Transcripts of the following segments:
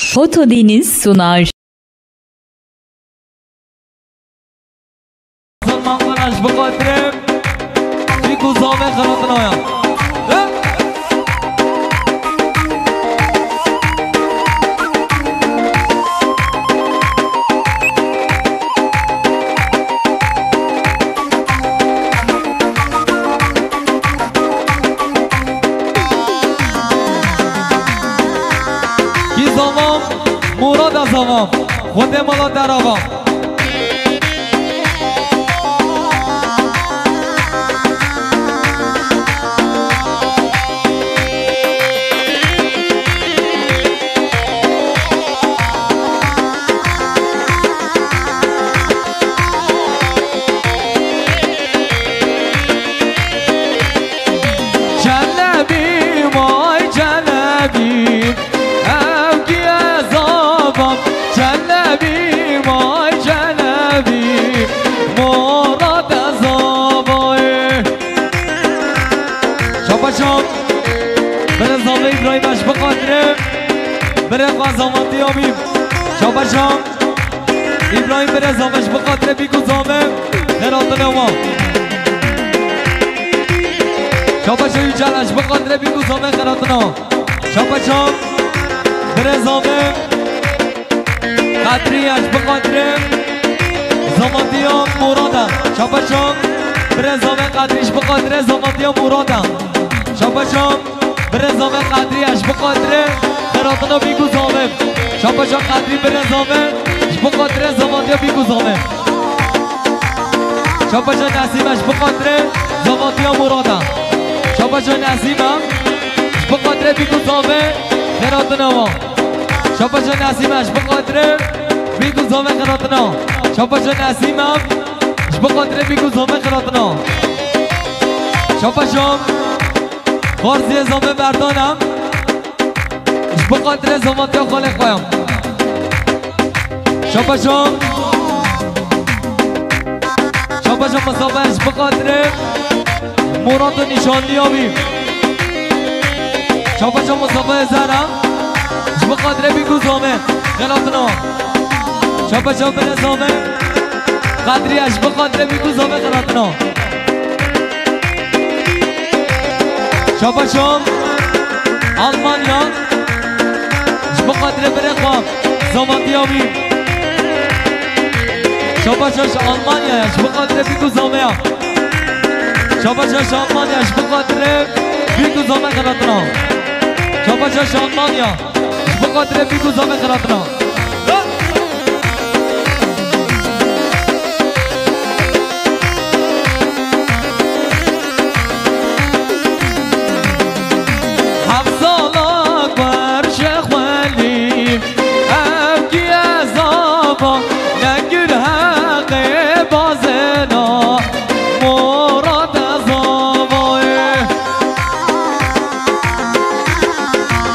Foto Deniz sunar. Salmanlaş bu kadrim bir kuzame kanatına ya. مراد از آوام خود مالا در آوام جنبی مای جنبی جنبی مای جنبی مراد از آبای شاباشام بره زامه ابراهیمش بقدره بره قازاماتی آمیم شاباشام ابراهیم بره زامش بقدره بیگو زامه نراتن ما شاباشام جلش بقدره بیگو زامه خراتنا شاباشام بره زامه قدریش بقدره زمانتیا مرادم شاباشام برزامه قدریش بقدره زمانتیا مرادم شاباشام برزامه قدریش بقدره خراتنا بیگو زامه شاباشام قدری برزامه بقدره زمانتیا بیگو زامه شاباشام نسیمش بقدره زمانتیا مرادم شاباشام نسیمم بقدره بیگو زامه خراتنا شاباشام نسیمش بقدره بیگو زامه خراتنا شاباشام نسیمم بقدره بیگو زامه خراتنا شاباشام خارزی زامه بردانم بقدره زاماتیا خالق بایم شاباشام مسابقش بقدره مراد و نشانی آبیم شاباشام مسابقه زرم بقدره بیگو زامه خلاتنا شاباشام بره زامه قدریش بقدره بیگو زامه خلاتنا شاباشام آلمانیا بقدره بره خوام زاماتی آبیم شاباشاش آلمانیاش بقدره بیگو زامه شاباشاش آلمانیاش بقدره بیگو زامه خلاتنا شاباشاش آلمانیا بقدره بیگو زامه خراتنا حفظالک بر شیخ ولی اوکی از آبا نگیر حق بازنا مراد از آبای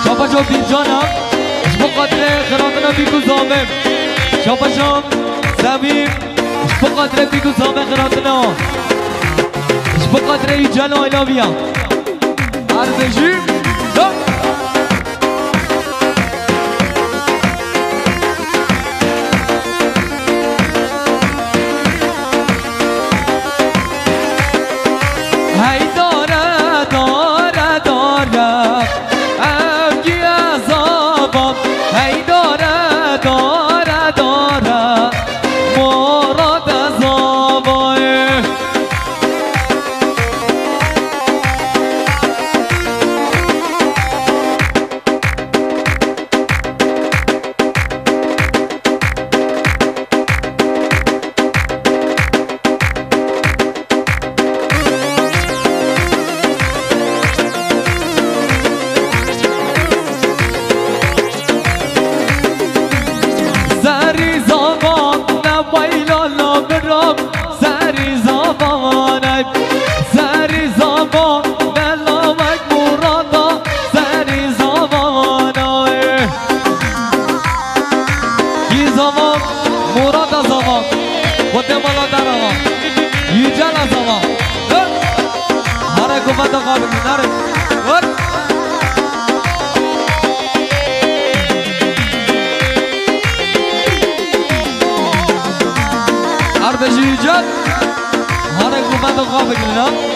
شاباشو بیر جانم بقدره خراتنا بیگو زامه شاباشام زمین بقدره بیگو زامه خراتنا بقدره ایجان آیلاویا ارزشی هی داره داره داره اوکی از آبام هی داره داره داره مراد از آبای بجي جد هارك وفاد خوابك لنا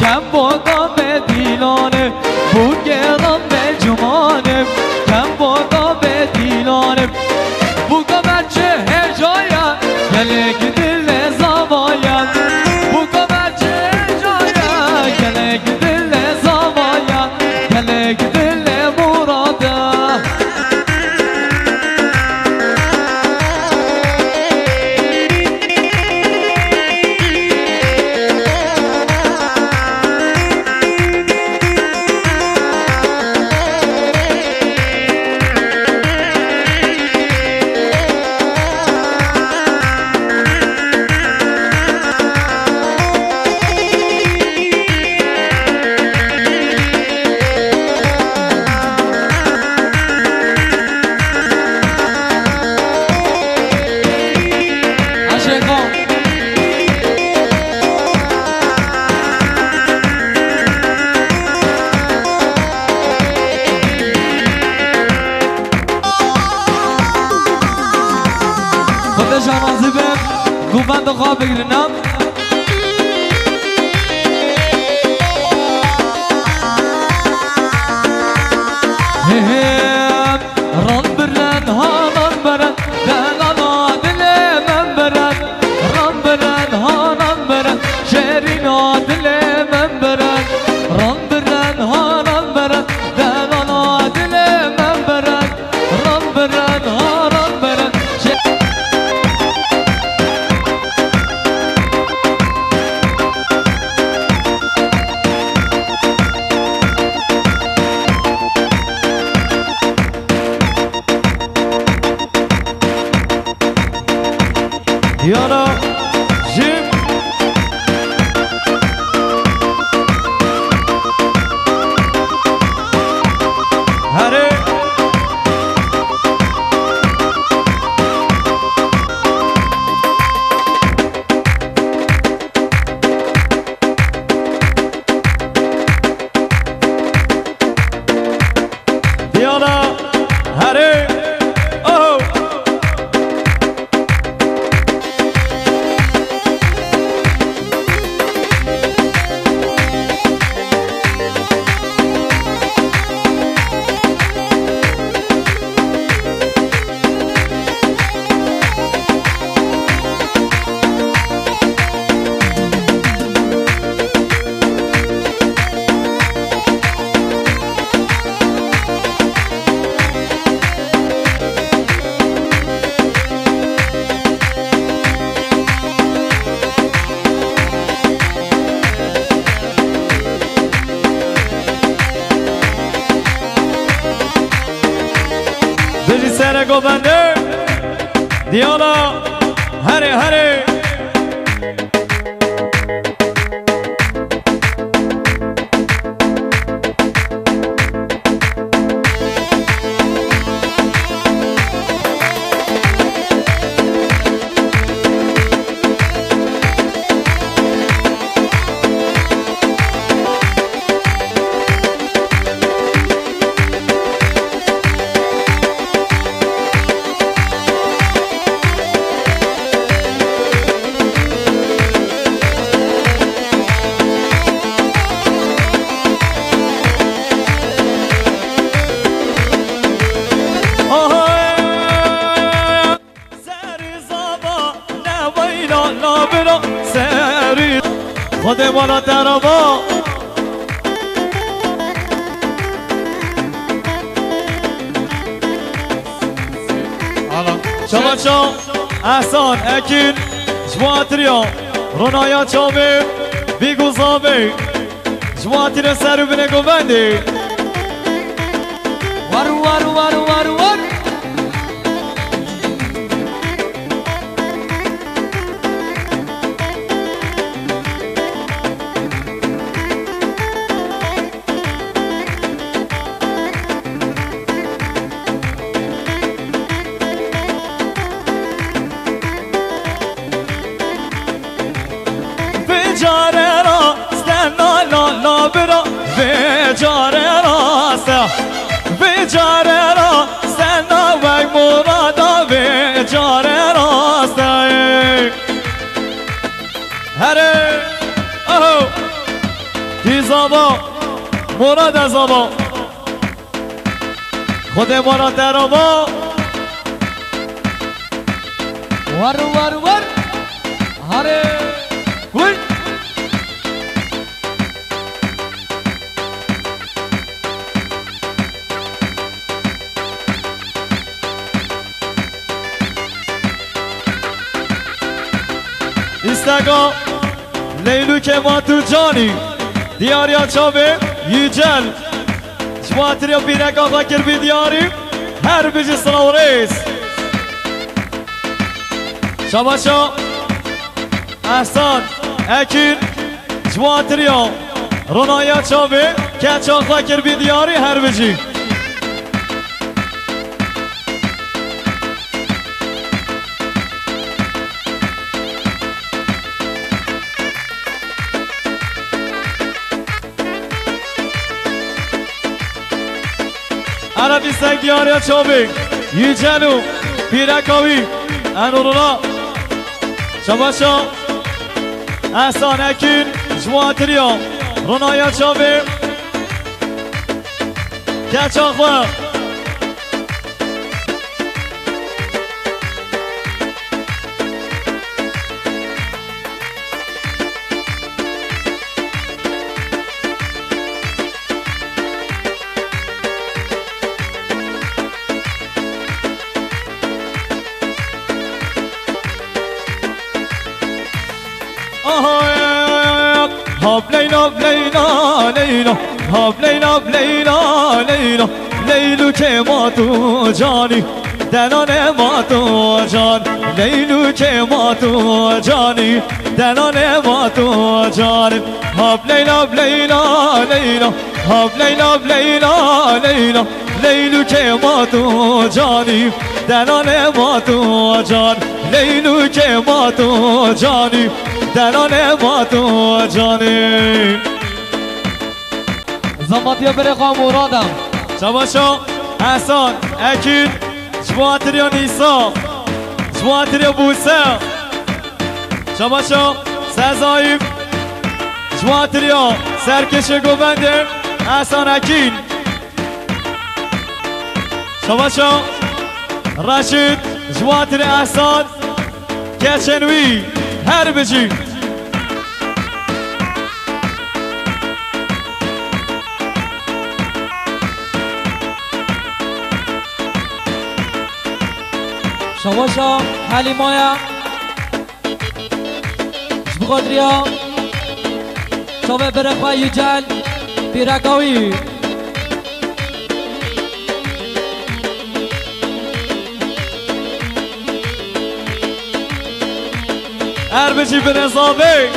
کم بادا به دیلانه بوگرم به جمانه کم بادا به دیلانه بوگا بچه هجایا گلک دل زوایا بوگا بچه هجایا گلک دل زوایا گلک دل مراده جنازه بهم گوبند خواب بگیرنم ران برن ها ران برن دلالا دل من برن ران برن ها ران برن شرینا دل من برن ران برن ها ران برن دلالا دل من برن ران برن ها ران برن Yana Jim Hare Yana Hare Deci sene gobende Diana Hare Hare خودمانا درابا شما احسان اکین جواتریان رونایا چاوه بیگوزاوه جواتی رو سر بینه گوبنده وارو وارو وارو وارو وارو جاره راست لا لا برا به جاره راست به جاره راست نا و مرادا به جاره راست هره اوه دی زابا مراد زابا خود مراد در آبا ور ور ور هره گوی ایستگاه لیلو که ما تو جانی دیاریا چاوه یوجل جواتریا بیرک آقا کربی دیاری هر بیجی سنوریس شباشا احسان اکین جواتریا رونایا چاوه که آقا کربی دیاری هر بیجی عربی سنگ دیاریا چاوه یوجلو پیرکاوی انورونا شباشا احسان اکین جواتریا رونایا چاوه کچاخوا هاب لیلا لیلا لیلا هاب لیلا لیلا لیلا لیلو که ما تو جانی دنان ما تو جان لیلو که ما تو جانی دنان ما تو جان هاب لیلا لیلا لیلا هاب لیلا لیلا لیلا لیلو که ما تو جانی دنان ما تو جان لیلو که ما تو جانی دنان ما تو جانی زماتیا بره خواه مرادم شباشا احسان اکید جواتریا نیسا جواتریا بوسه شباشا سزایب جواتریا سرکش گوبنده احسان اکید شباشا رشید جواتر احسان کچنوی هر بجی شواشا حلیمایا بقدریا شوه برخوا یوجل پیرکاوی هر بچی به نظامه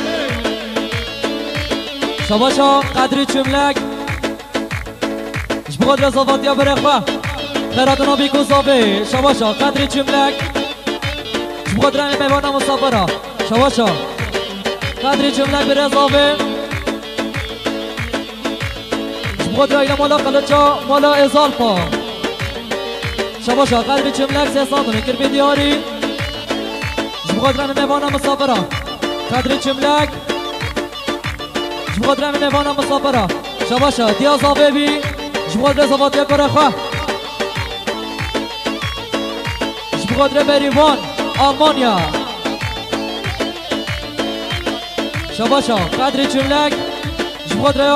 شباشا قدری چملک بقدر اضافاتیا برخوا خیراتنا بیکو صافه شباشا قدری چملک بقدر میوانا مسافرا شباشا قدری چملک بر اضافه بقدر اینا مالا قلچا مالا ازالپا شباشا قدری چملک 300 نکر بیدیاری بقدر میوانا مسافرا قدری چملک بقدر میوانا مسافرا شباشا دیا صافه بی بقدر اضافاتیا برخوا بقدر بریوان آلمانیا شباشا قدری چملک بقدر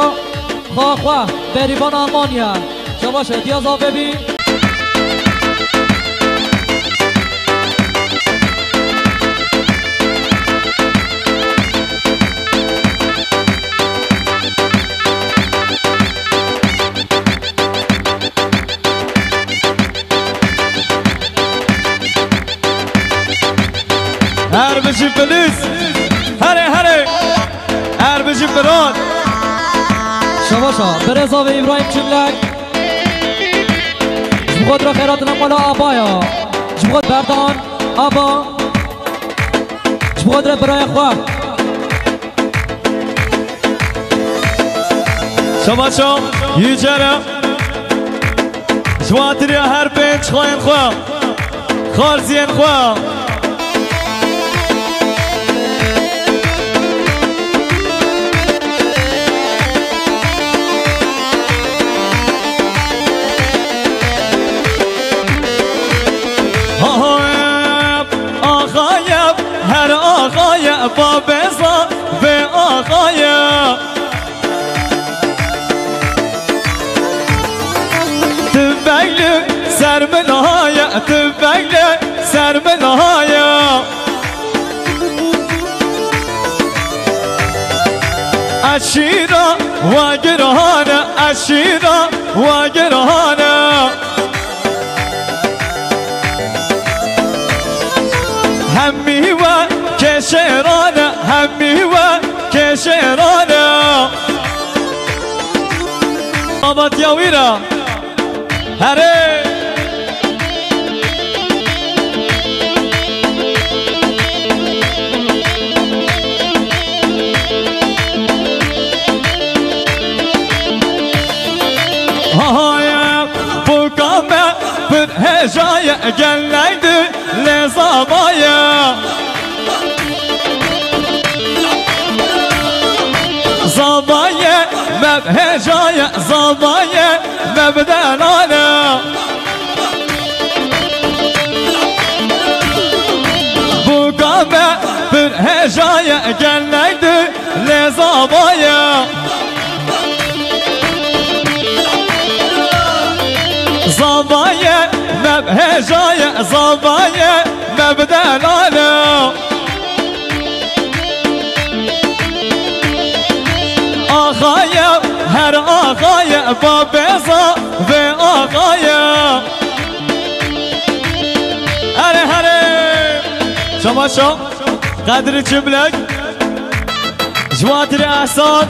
خواه بریوان آلمانیا شباشا دیازا ببین هر بجی پلیس هره هر بجی بران شباشا برزا و ابراهیم چملک جبخود را خیراتنا مالا آبایا جبخود بردان آبا جبخود را برای خواه شباشا یوجره جواتری هر پنج خواهیم خواه خارزین خواه آقایم هر آقایم با بزا به آقایم تبگل سرمنایا تبگل سرمنایا اشیرا و گرهانه اشیرا و گرهانه همی و کشرانه همی و کشرانه آباد یاویرا هره هایم بکامه بر هجای گلنگدی لزامایا زامایا مبهجای زامایا مبدلانا بکامه بر هجای گلنگدی لزامایا زامایا مبهجای زامایا مبدلانا آقایا هر آقایا با بزا و آقایا هره شما قدر جملک جواتری احسان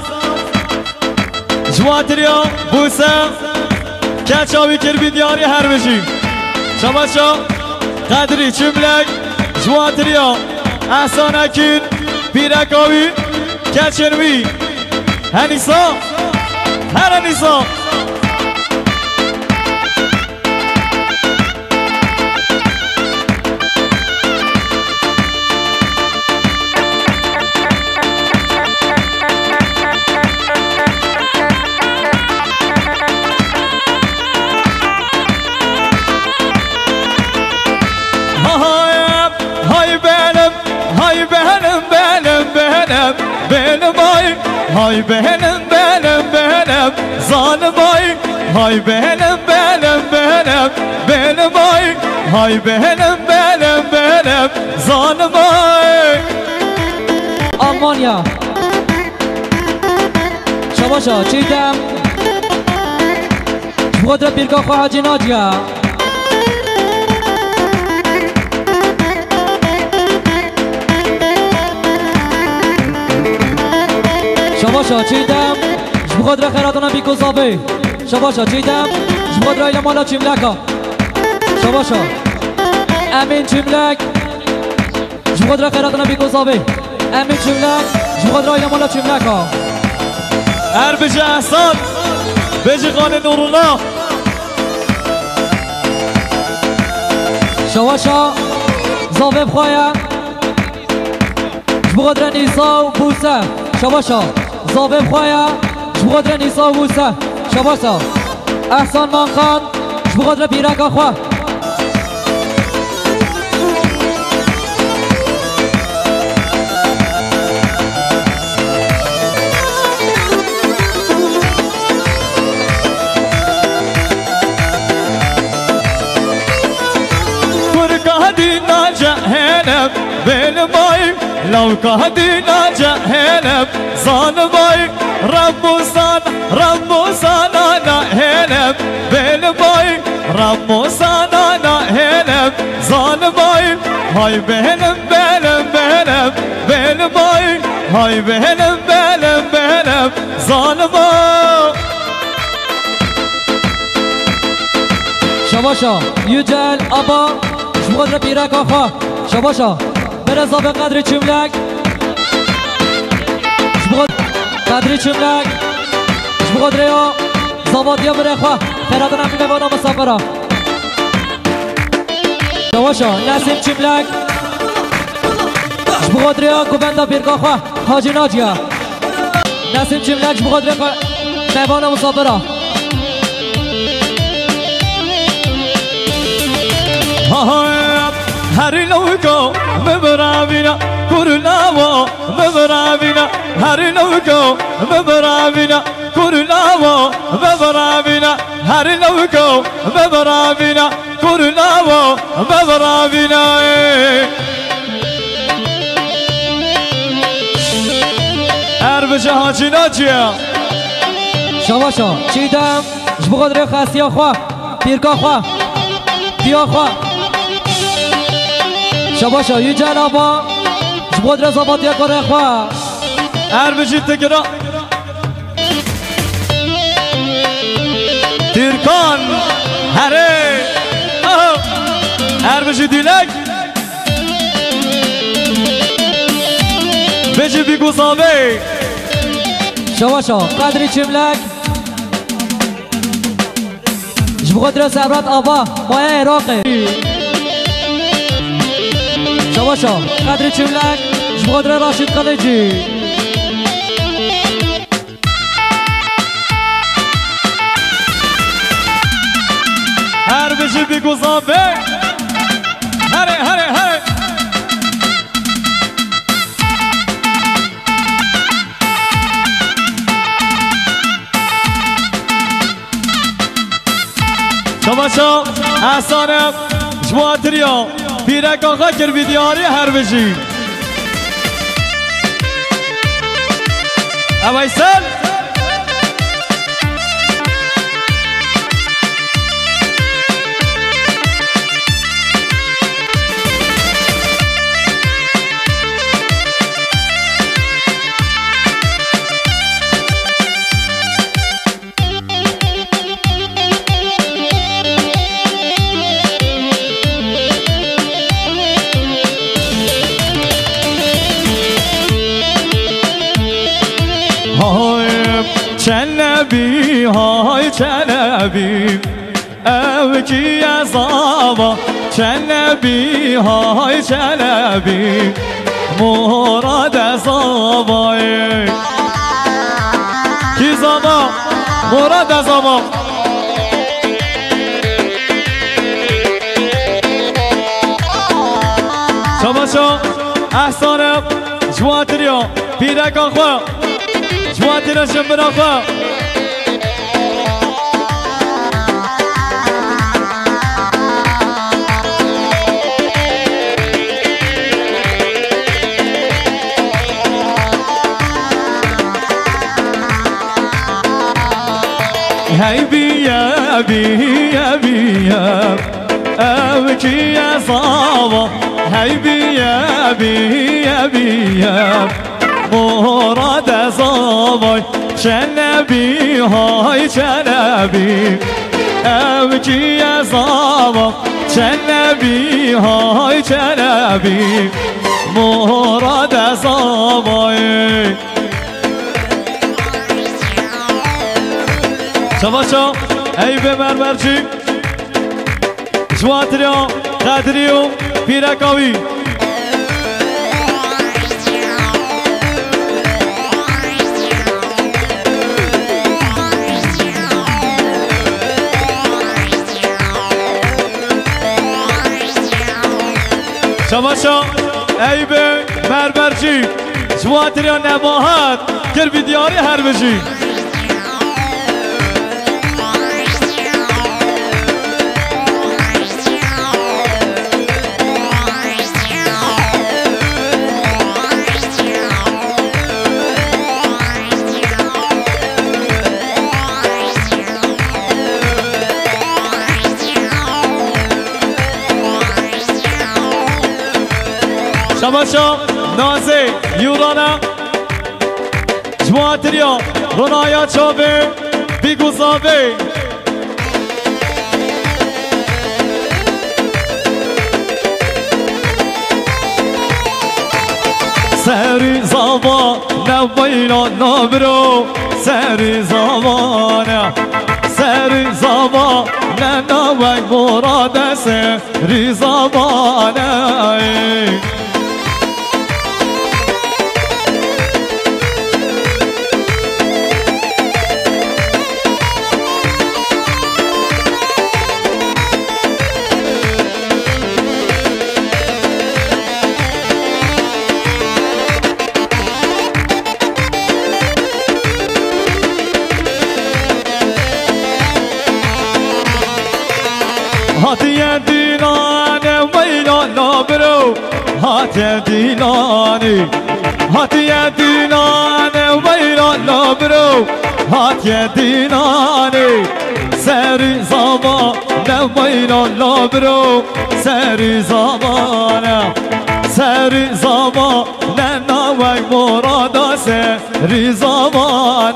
جواتری بوسه کچاوی کربی دیاری هر بشیم شما قدری جملک جواتری احسان اکین بیرکاوی کچنوی هنیسا هر هنیسا های بهنم بهنم ظالمای های بهنم بهنمای های بهنم ظالمای آلمانیا شباشا چیدم خود را بیرگاه خواه حاجی ناجیا شباشا چیدم خود را خیراتانا بیکو زابه شباشا چیدم خود را ایلا مالا چیملکا شباشا امین چیملک خود را خیراتانا بیکو زابه امین چیملک خود را ایلا مالا چیملکا هر بجی احسان بجی خانه نورالله شباشا زابه بخوایا خود را نیسا و بوسه شباشا زابه بخوایا خود را نیسا و بوسه شباشا احسان مانخان خود را بیرکا خواه كهدينا جهنم بالماي لو كهدينا جهنم ظالماي رب صانا نهنم بالماي رب صانا نهنم ظالماي هاي بهنم های بهلم بهلم بهلم ظالما شباشا یوجل آبا شبخود را پیرک آخوا شباشا برزا به قدر چملک شبخود قدر چملک شبخود ریا زابادیا بره خوا خیرات نمی بوانا مسافرا شباشا نسیم چملک شبخود ریا کوبندا پیرکا خوا حاجی ناجیا نسیم چملک شبخود ریا بوانا مسافرا هر نوکو مبرابینا کرناوا مبرابینا هر نوکو مبرابینا کرناوا مبرابینا هر نوکو مبرابینا کرناوا مبرابینا هر بجه حاجی ناجیا شباشا چیدم جبخود ری خاصیا خوا پیرکا خوا دیا خوا شباشا یو جنابا جبخود ری زبادیا کره خوا هر بجی تکرا تیرکان هره هر بجی دیلک بجی بی گوزاوه شباشا قدری چملک جبخود ری سبرات آبا مایه عراقه شباشا قدری چملک جبخود ری راشد قلیجی هر بجی بی گوزاوه هره هره هره شباشا احسانم جواتریا پیرک آقا کر بیدیاری هر بجی اویسل چنبی های چنبی او کی عذابا چنبی های چنبی مراد عذابا کی زابا مراد عذابا شباشا احسانم جواتریا پیرک آخوا جواتریا شمبر آخوا هی بیا بیا بیا او کی عذابا هی بیا بیا بیا مراد عذابا چنبی های چنبی او کی عذابا چنبی های چنبی مراد عذابا شباشا ای به مرمرچی جواتریا قدریو پیرکاوی شباشا ای به مرمرچی جواتریا نماهد گر بیدیاری هر بجی شباشا نازه یورانا جواتریا رونایا چاوه بیگوزاوه سری زبان نبینا نبرو سری زبانه سری زبان ننوی مراد سری زبانه هاتي ديناني ويلا نبرو هاتي ديناني هاتي ديناني ويلا نبرو هاتي ديناني سري زمان ويلا نبرو سري زمان سري زمان ننوي مراد سري زمان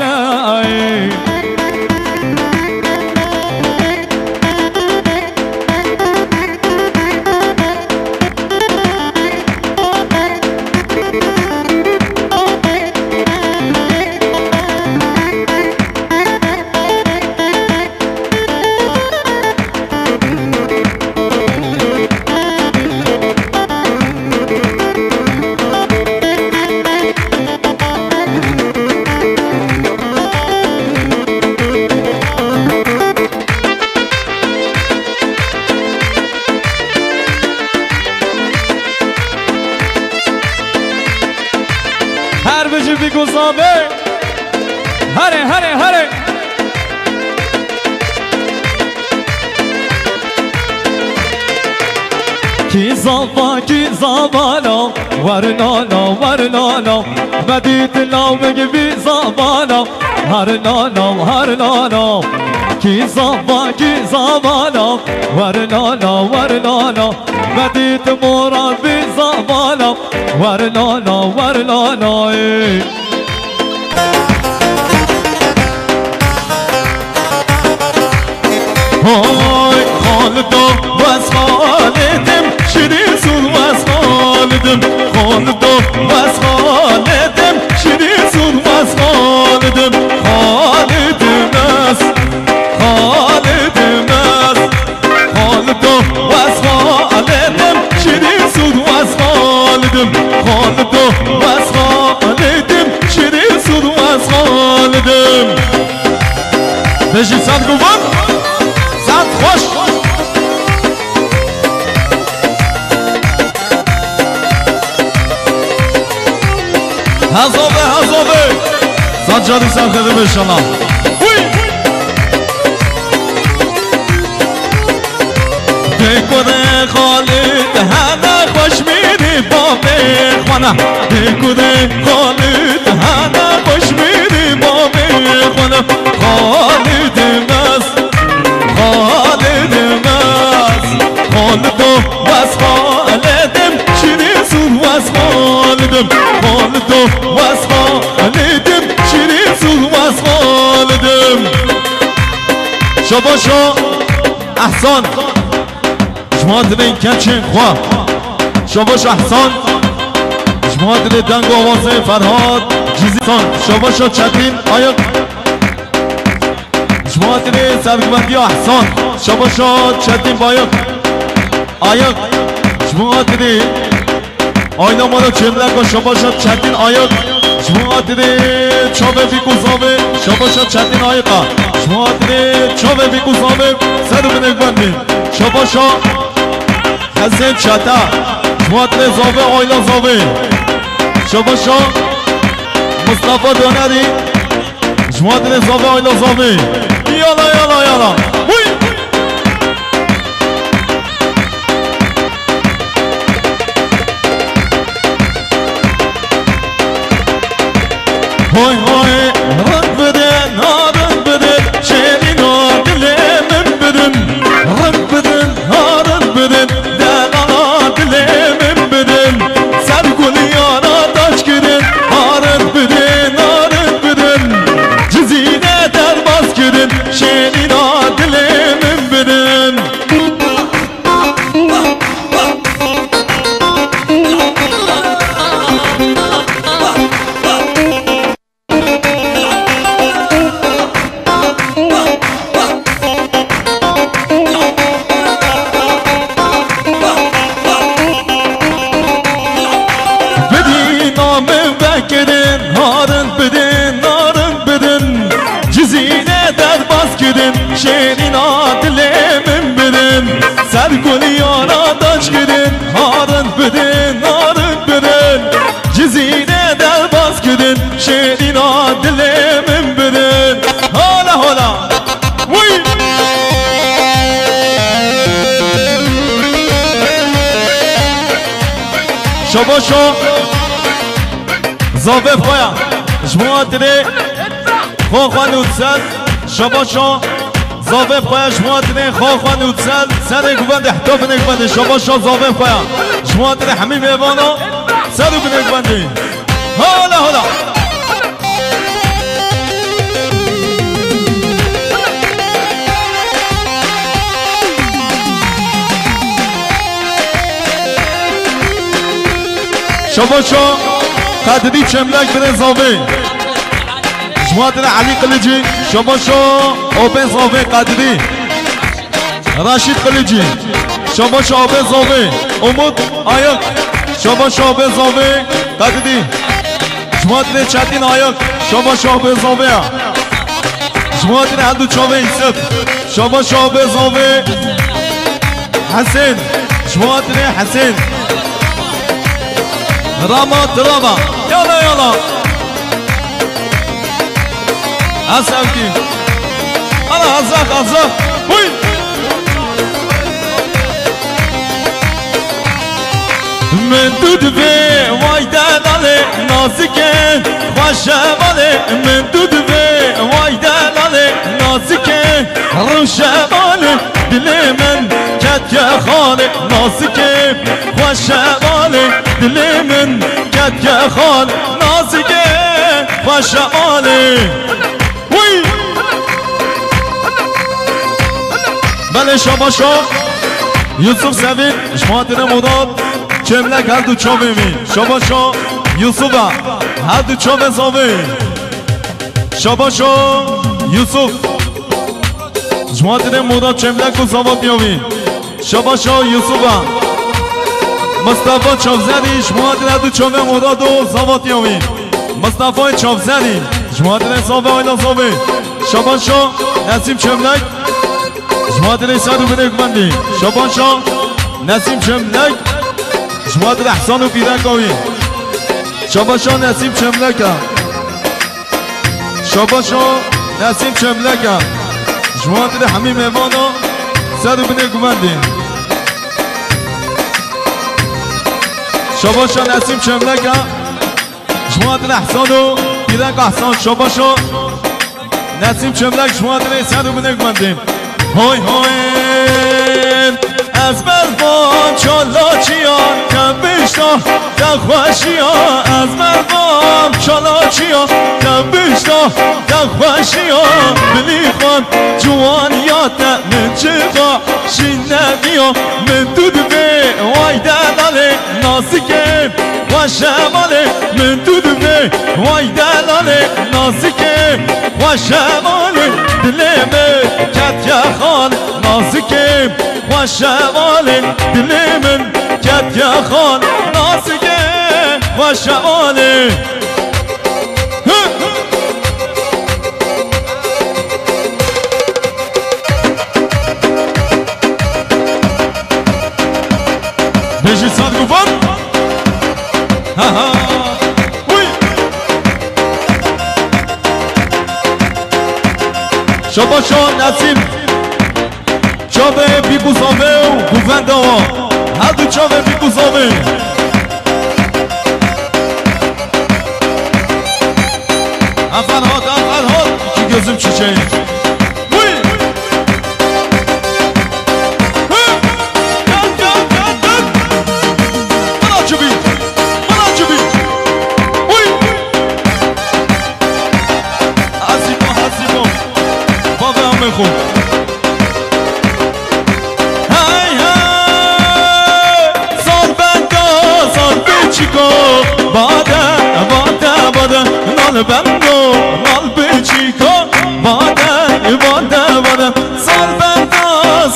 بیگوزامه هره هره هره کی زمانا ورنانا مدید نامه بی زمانا هرنانا کی زمانا ورنانا مدید مورا بی زمانا ورنانا های خالدم بس خالدم شیری سون بس خالدم خالدم بس خالدم شیری سون بس خالدم خالدم است خالدم است خالدم بس خالدم شیری سون بس خالدم خالدم بس خالدم شیری سون بس خالدم بشی صد گوان خوش هزابه سجادی سرخده بشنم دکوده خالد هنه خوش میری با میخوانه دکوده خالد هنه خوش میری با میخوانه خالد مست خالدم است خالدم بس خالدم شیری سون بس خالدم خالدم بس خالدم شیری سون بس خالدم شباشا احسان جماعت این کچین خواه شباش احسان جماعت دنگ آوازه فرهاد جیزیتان شباشا چتین آیا جماعت سرگوندی احسان شباشا چتین باید آید جماعت آینا ما رو چملک و شباشا چتین آید جماعت چاوه بیگوزامه شباشا چتین آیقا جماعت چاوه بیگوزامه سر بنگوندی شباشا حسین چتا جماعت زاوه آینا زاوه شباشا مصطفى دونری جماعت زاوه آینا زاوه یالا های های رنگ بدن رنگ بدن شیرین دل من بدن رنگ بدن رنگ بدن دل دل من بدن سر گل یارا داش کردن رنگ بدن شباشو زاوه خویا جماعتنه خواه نوتسل شباشو زاوه خویا جماعتنه خواه نوتسل سر گوبنده حتاف نگبنده شباشو زاوه خویا جماعتنه همین میوانا سر نگبنده هالا هالا شباشو قدری چملک بره زاوه جماعتنا علی قلیجی شباشو اوبن زاوه قدری راشید قلیجی شباشو اوبن زاوه امود آیق شباشو اوبن زاوه قدری جماعتنا چتین آیق شباشو اوبن زاوه جماعتنا هدو چاوه ایسد شباشو اوبن زاوه حسین جماعتنا حسین راما دراما يلا يلا عساكي انا عزاك وين من دود في وايدان علي نازكين خوشمالي من دود في وايدان علي نازكين روشمالي دل من كت يا خالق نازكين خوشمالي دل من كت يا خالق نازكين خوشمالي وي بله شباشو يوسف سوين شماتنا مداد چملک هر دو چاوه می شباشو یوسفا هر دو چاوه زاوه شباشو یوسف جماعتنا مداد چملک و زاوه بیاوی شباشو یوسفا مصطفی چاوزنی جماعتنا هر دو چاوه مداد و زاوه بیاوی مصطفی چاوزنی جماعتنا زاوه آیلا زاوه شباشو نسیم چملک جماعتنا سادو بنک بندی شباشو نسیم چملک جماعت احسان و بیرنگ آوی شباشا نسیم چملکه شباشا نسیم چملکه جماعت همین میوانا سر و بینه گومندی شباشا نسیم چملکه جماعت احسان و بیرنگ احسان شباشا نسیم چملک جماعت سر و بینه گومندی های از مردم چالاچیان کم بیشتر در خوشیان از مردم چالاچیان کم بیشتر در خوشیان بلی خان جوانیات من چقا شیننیا من دود به وای دلاله نازکه و شماله من دود به وای دلاله نازکه و شماله دلمه کت یا خان نازکه و شماله دلمن کت یا خان نازکه و شماله بشی ساد گفت شباشا نسیم چاوه بیگوزاوه و گوونده ها هر دو چاوه بیگوزاوه افرهاد که gözüm çiçeği بندو نال بچیکو باده باده باده سال بندو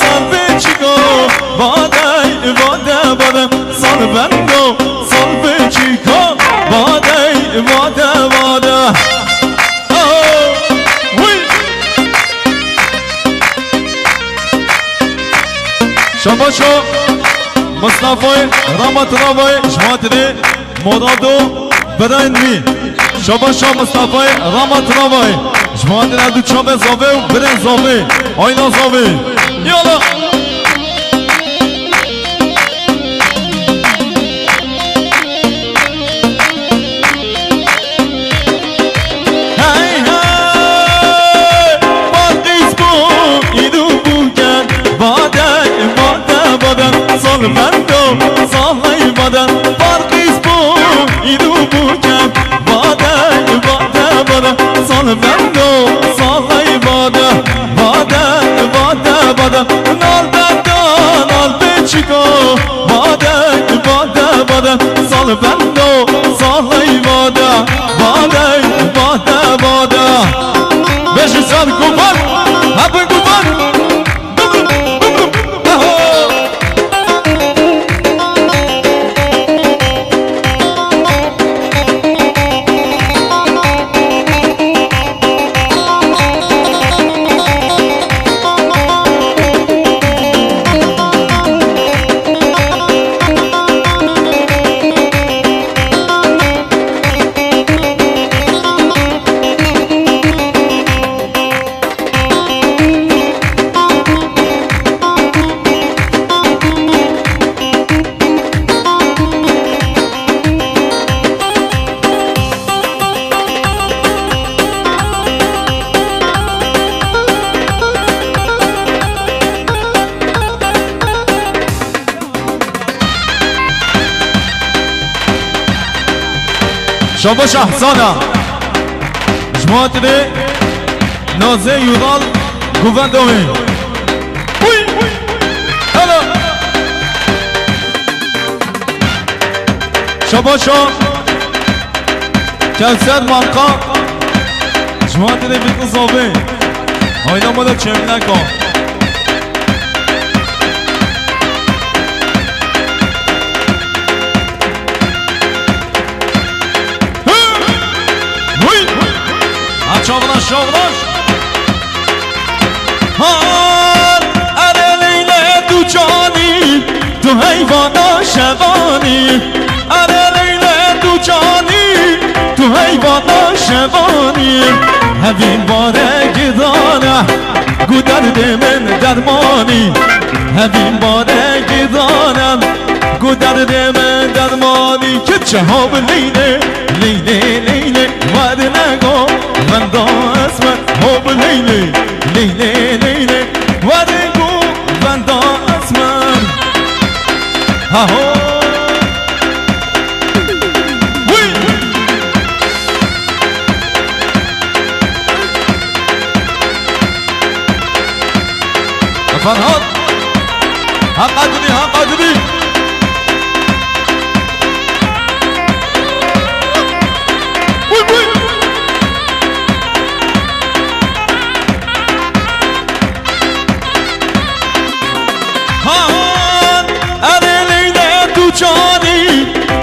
سال بچیکو باده باده باده سال بندو سال بچیکو باده باده باده شباشو مصطفی رحمت راوی جماعت مرادو بدن می شباشا مصطفی رحمت راوی جماعت ندو چاوه زاوه و برن زاوه آینا زاوه یالا بادا فرقیز بو ایدو بوکم بادا بادا بادا سال بندو سالای بادا بادا بادا بادا نال بندا نال بچیکو بادا بادا بادا سال بندو سالای بادا بادا بادا بادا بشی سال کوفر هپن کوفر شاباش احسانا جماعت ده نازه یودال گووندومی هلا شاباشا کلسر منقا جماعت ده بیتن صابه آینا مالا چم نکن شابلاش شابلاش هار اره لیله تو جانی تو حیوانا شبانی اره لیله تو جانی تو حیوانا شبانی همین باره گدانه گودرد من درمانی همین باره گدانم گودرد من درمانی که جهاب لیله لیله لیله ود نگو من دا اسمت حب لیله لیله لیله ودگو من دا اسمت ها ها فرهاد ها قدری ها قدری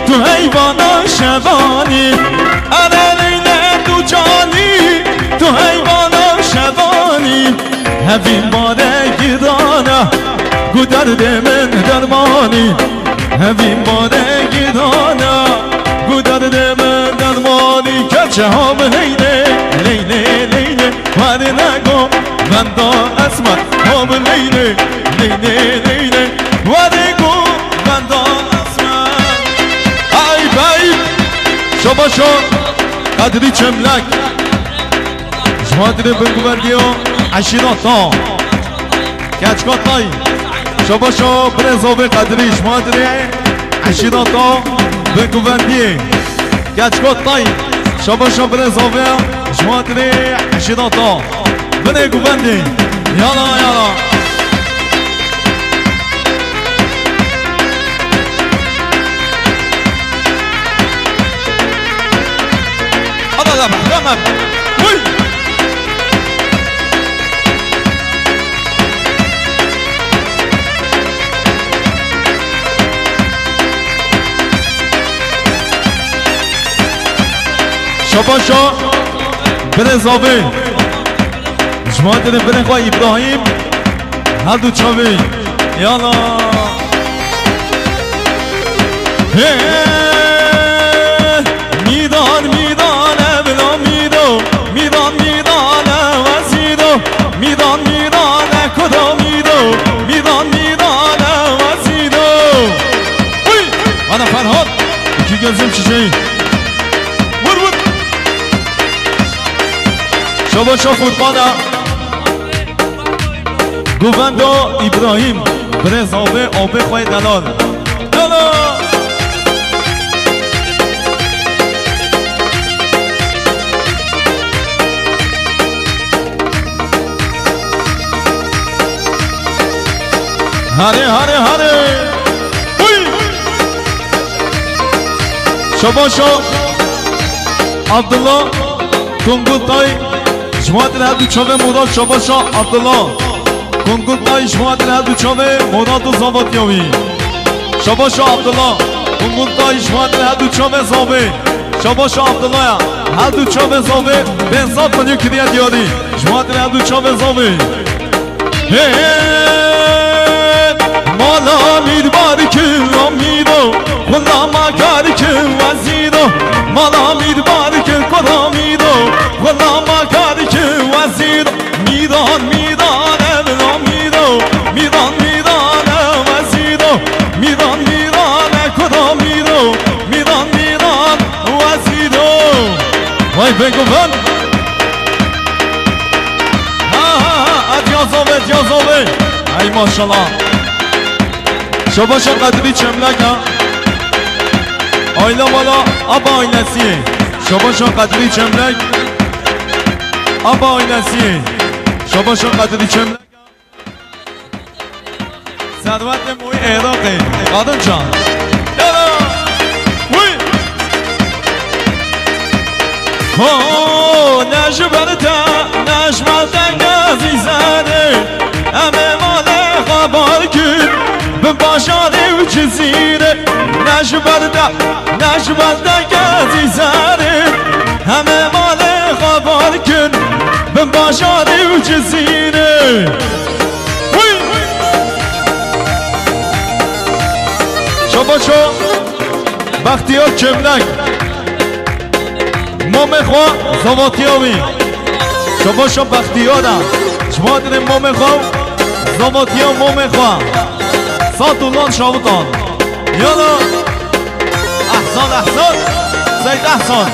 تو حیوانا شبانی اره لیله تو جانی تو حیوانا شبانی همین باره گدانه گودرد من درمانی همین باره گدانه گودرد من درمانی که جهام لیله لیله لیله ود نگو من دا اسمت حب لیله لیله لیله ودگو من دا شاباشو قدری چملک شما دیده بگو بردیو عشیراتا کچکاتای شاباشو برزاوه قدری شما دیده عشیراتا بگو بردیه کچکاتای شاباشو برزاوه شما دیده عشیراتا بگو بردیه یالا یالا تمام وي شاباشا برزاوی جماعت برن خواه ابراهیم هر دو چاوی یالا میدان میدان ابلا میدو میدان میدان وزیدو میدان میدان کدا میدو میدان میدان وزیدو وی انا فرهاد iki gözüm çiçeği vur vur شاباشا فوتبالا گووندو ابراهیم برزاوه آبه خواه دلال دلال هره هره هره شباشا عبدالله کنگل تای جماعت لحظو چوه مداد شباشا عبدالله کنگل تای جماعت لحظو چوه مداد و زاواتیاوی شباشا عبدالله کنگل تای جماعت لحظو چوه زاوه شباشا عبدالله لحظو چوه زاوه به انصاف کنیو کدیه دیاری جماعت لحظو چوه زاوه مالا میدباری که امیدو خدا مکاری که وزیدو مالا میدباری که خدا میدو خدا مکاری که وزیدو میدان میدان امیدو میدان میدان وزیدو میدان میدان خدا میدو میدان میدان وزیدو وای بگو بند ادیازوه ای ماشالله شباشا قدری چملک ها آیلا والا آبا آینسیه شباشا قدری چملک آبا آینسیه شباشا قدری چملک ثروت موی عراقه قادم جان یالا وی نجبرتا نجمالتن عزیزانه همه مال خبار کن به باشانه و جزیره نجبرتا عزیزانه همه مال خبار کن به باشانه و جزیره شباشو بختیار چمنک مام خواه زواتیاوی شباشو بختیارم شما داریم مام خواه زواتیا مام خواه ساتولان شاوتان یالا احسان زید احسان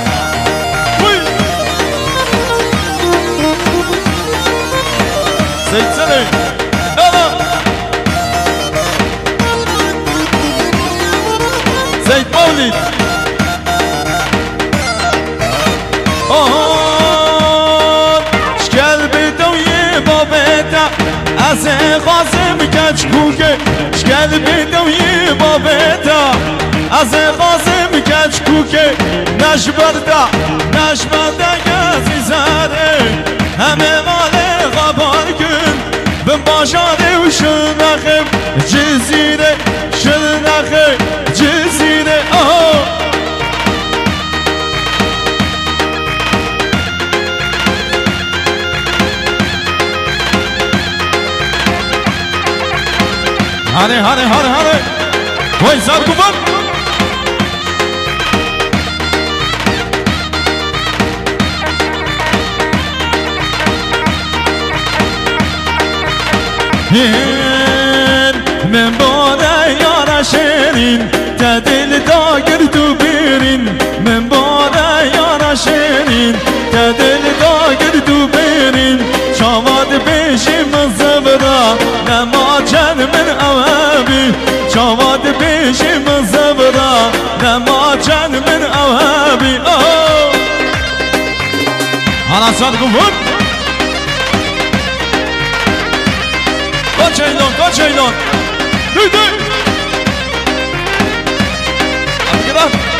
زید سنه یالا زید مولید شکل بدوی بابتا از قاسم کچکوکه شکل بدوی بابتا از قاسم کچکوکه نشبرده عزیزانه همه مال غبار کن به باشانه و شنخه جزیره هره وای سر کن من باده یارا شیرین تا دل داگر تو بیرین من باده یارا شیرین تا دل داگر تو بیرین شاماد پیشیم زبرا نما چن من اوابی شاماد پیشیم زبرا نما چن من اوابی حالا سر کن Koçaylon Duy Hadi gel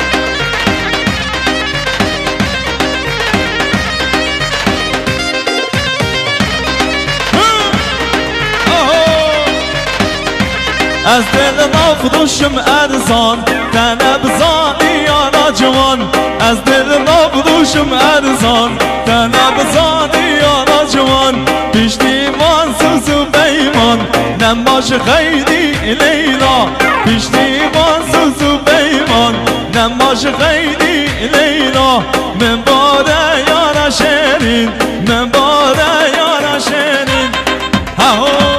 از دل نافروشم ارزان تنه بزانی یارا جوان از دل نافروشم ارزان تنه بزانی یارا جوان پشتیمان سوزو بیمان نماش خیلی لیلا پشتیمان سوزو بیمان نماش خیلی لیلا من باده یارا شیرین من باده یارا شیرین هاو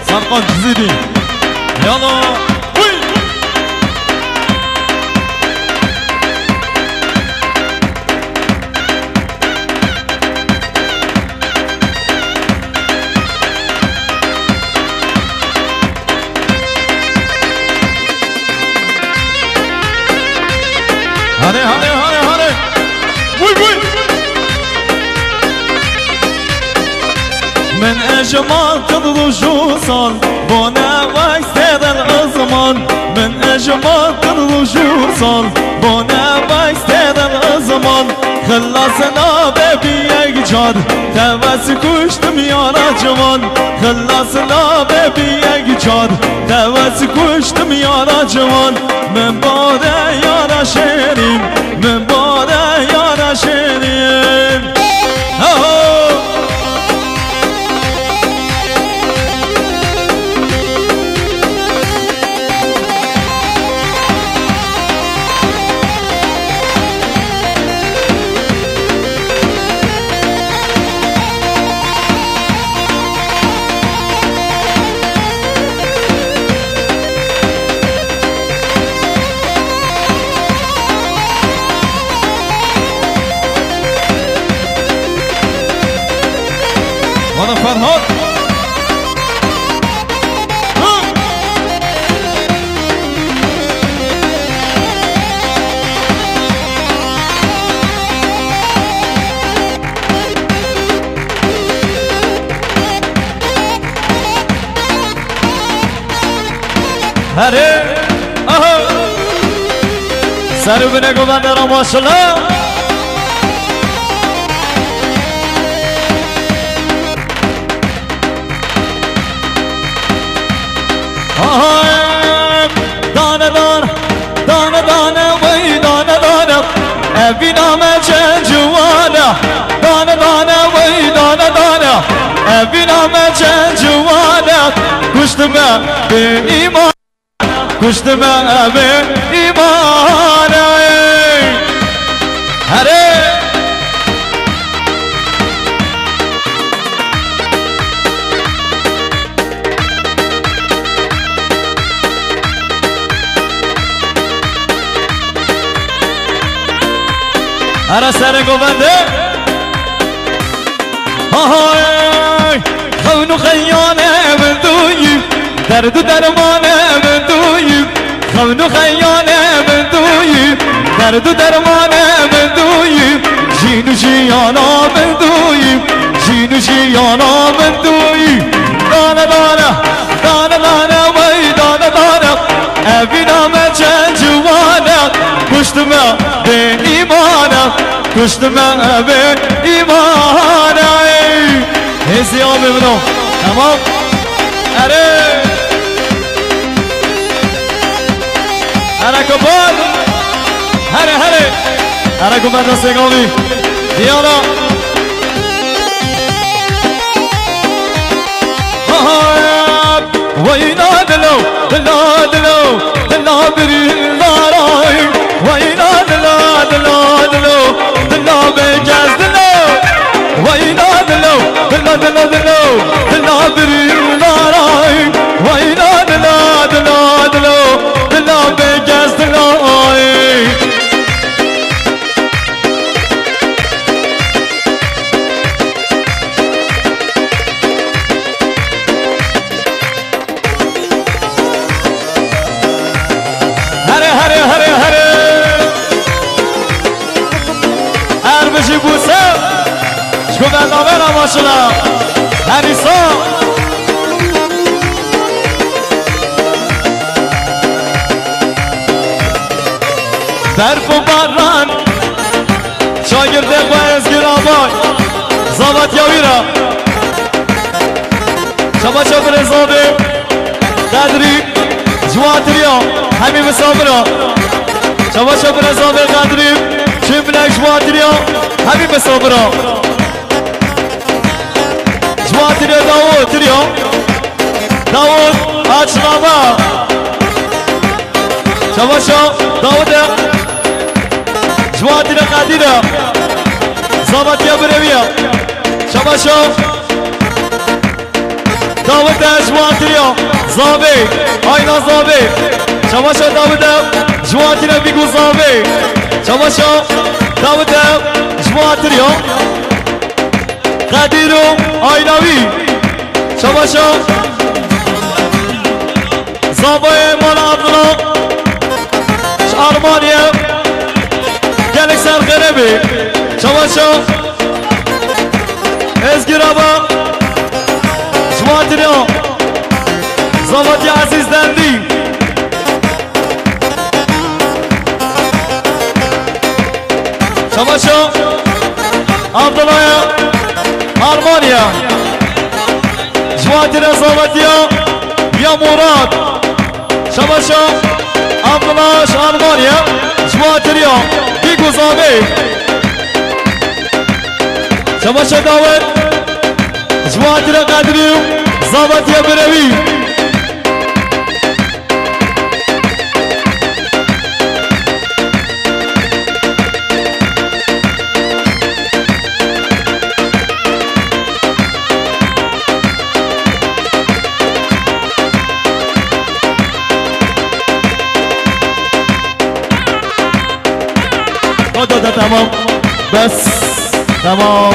سرقان جزیدی یالا هاني هاني هاني هاني وي وي من اجمال تضو شو صار بونا وايستيد الازمان من اجمال تضو شو صار بونا وايستيد الازمان خلصنا ببي جاد توس کشتم یارا جوان خلصنا ببی جاد توس کشتم یارا جوان من باده یارا شیرین من باده یارا شیرین وانا فرهاد هره سر بنگو بندر ماشالله دانه دانه دانه دانه وی دانه دانه ابی نامه چه جوانه دانه دانه وی دانه دانه ابی نامه چه جوانه کشتم به ایمان کشتم به ایمان هره هر سر گوونده های خون خیانه بندوی درد و درمانه بندوی خون خیانه بندوی درد و درمانه بندوی جین و جیانا بندوی جین و جیانا بندوی دانه دانه دانه دانه وی دانه دانه ابی نامه چند جوانه کشتم به ایمانه کشتم به ایمانه هزی ها ببینم تمام اره اره کبال هره هره اره کبال دسته گامی دیانا وینا دلو دلو دلو دلو بری لارای وینا دلو دلو دلو دلو بجاز دلو وینا دلو دلو دلو دلو دلو بری لارای وینا دلو دلو دلو دلو بجاز دلوای بشی بوسه شکو برنامه را ماشالله هریسا برف و باران شاگرد قویزگیر آبای زابط یاوی را شما چاپ رزابه قدری جواتریا همین مسابه را شما چاپ رزابه قدری چیم بلک جواتریا همین مسابه را جواتریا داود تریا داود آچنامه شما شا داود جواتریا قدیره زابطیا برویا شما شا داود جواتریا زابه آینا زابه شما شا داود جواتریا بیگو زابه شما شا داود جواتریا قدیرو آیناوی شما شا زابه مال عبدالله آرمانیه نبي شو شو ازقر ابا جماعتنا زبط يا عزيز دندي شو عبد الله ألمانيا جماعتنا زبط يا مراد شو عبد الله ألمانيا جماعتنا بيكو زامي شو داود جماعتنا قادريو زبط يا بروي تمام بس تمام